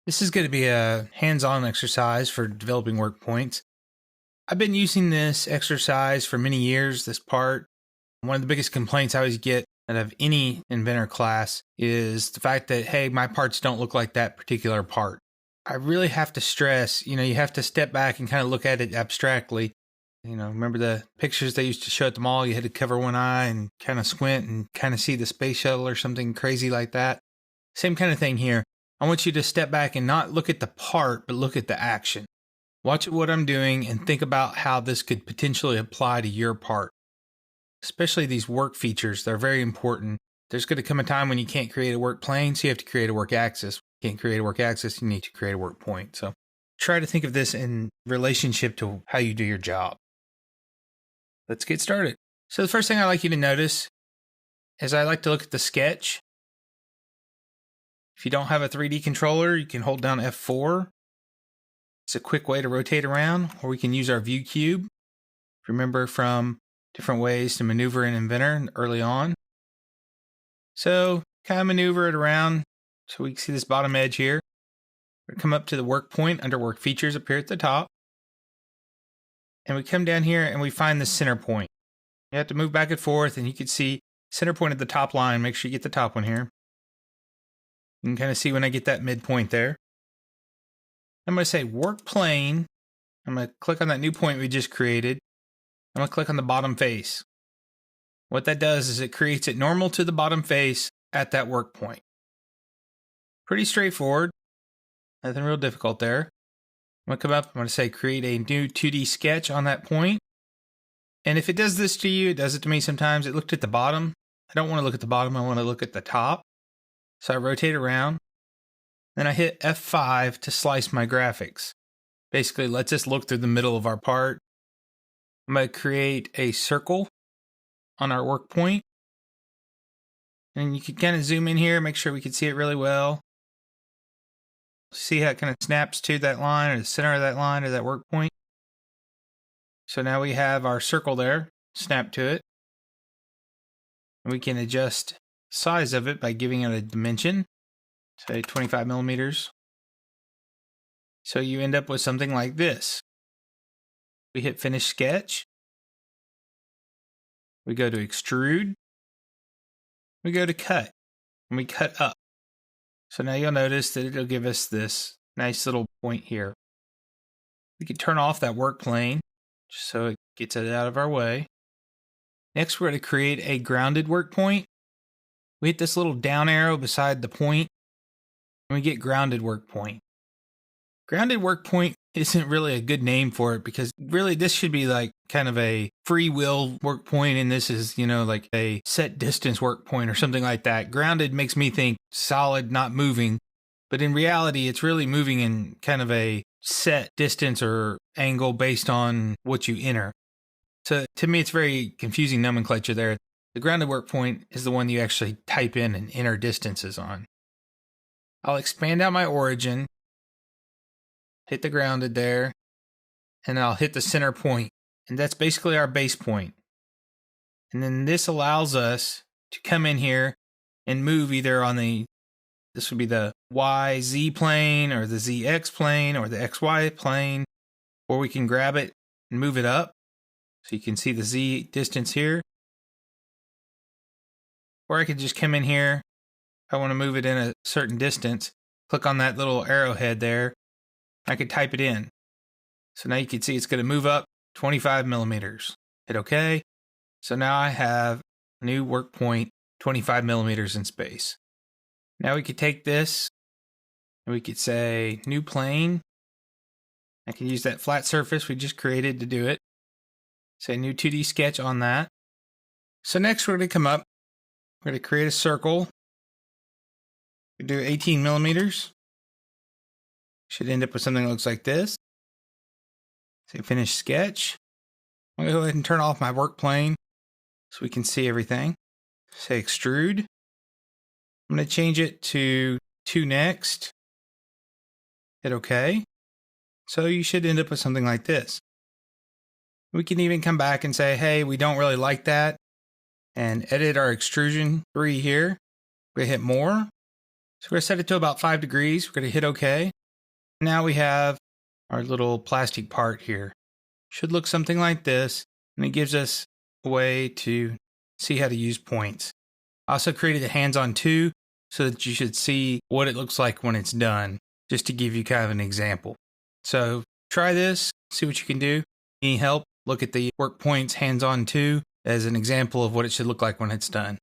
This is going to be a hands-on exercise for developing work points. I've been using this exercise for many years, this part. One of the biggest complaints I always get out of any inventor class is the fact that, hey, my parts don't look like that particular part. I really have to stress, you have to step back and kind of look at it abstractly. Remember the pictures they used to show at the mall? You had to cover one eye and kind of squint and kind of see the space shuttle or something crazy like that. Same kind of thing here. I want you to step back and not look at the part, but look at the action. Watch what I'm doing and think about how this could potentially apply to your part. Especially these work features, they're very important. There's going to come a time when you can't create a work plane, so you have to create a work axis. You can't create a work axis, you need to create a work point. So try to think of this in relationship to how you do your job. Let's get started. So the first thing I'd like you to notice is I like to look at the sketch. If you don't have a 3D controller, you can hold down F4. It's a quick way to rotate around, or we can use our view cube. Remember from different ways to maneuver in Inventor early on. So kind of maneuver it around so we can see this bottom edge here. We're gonna come up to the work point under work features up here at the top. And we come down here and we find the center point. You have to move back and forth, and you can see center point at the top line. Make sure you get the top one here. You can kind of see when I get that midpoint there. I'm going to say work plane. I'm going to click on that new point we just created. I'm going to click on the bottom face. What that does is it creates it normal to the bottom face at that work point. Pretty straightforward. Nothing real difficult there. I'm going to come up. I'm going to say create a new 2D sketch on that point. And if it does this to you, it does it to me sometimes. It looked at the bottom. I don't want to look at the bottom. I want to look at the top. So I rotate around. Then I hit F5 to slice my graphics. Basically, lets us look through the middle of our part. I'm going to create a circle on our work point. And you can kind of zoom in here, make sure we can see it really well. See how it kind of snaps to that line or the center of that line or that work point. So now we have our circle there, snap to it. And we can adjust size of it by giving it a dimension, say 25 millimeters. So you end up with something like this. We hit finish sketch. We go to extrude. We go to cut, and we cut up. So now you'll notice that it'll give us this nice little point here. We can turn off that work plane just so it gets it out of our way. Next, we're going to create a grounded work point. We hit this little down arrow beside the point, and we get grounded work point. Grounded work point isn't really a good name for it because really this should be like kind of a free will work point, and this is, like a set distance work point or something like that. Grounded makes me think solid, not moving, but in reality, it's really moving in kind of a set distance or angle based on what you enter. So to me, it's very confusing nomenclature there. The grounded work point is the one you actually type in and enter distances on. I'll expand out my origin, hit the grounded there, and I'll hit the center point. And that's basically our base point. And then this allows us to come in here and move either on this would be the YZ plane or the ZX plane or the XY plane, or we can grab it and move it up. So you can see the Z distance here. Or I could just come in here. If I want to move it in a certain distance, click on that little arrowhead there. I could type it in. So now you can see it's going to move up 25 millimeters. Hit OK. So now I have a new work point, 25 millimeters in space. Now we could take this and we could say new plane. I can use that flat surface we just created to do it. Say new 2D sketch on that. So next we're going to come up. We're going to create a circle. We do 18 millimeters. Should end up with something that looks like this. Say finish sketch. I'm going to go ahead and turn off my work plane so we can see everything. Say extrude. I'm going to change it to 2 next. Hit OK. So you should end up with something like this. We can even come back and say, hey, we don't really like that, and edit our extrusion 3 here. We hit more. So we're going to set it to about 5 degrees. We're going to hit OK. Now we have our little plastic part here. Should look something like this, and it gives us a way to see how to use points. I also created a hands-on 2 so that you should see what it looks like when it's done, just to give you kind of an example. So try this, see what you can do. Any help, look at the work points hands-on 2 as an example of what it should look like when it's done.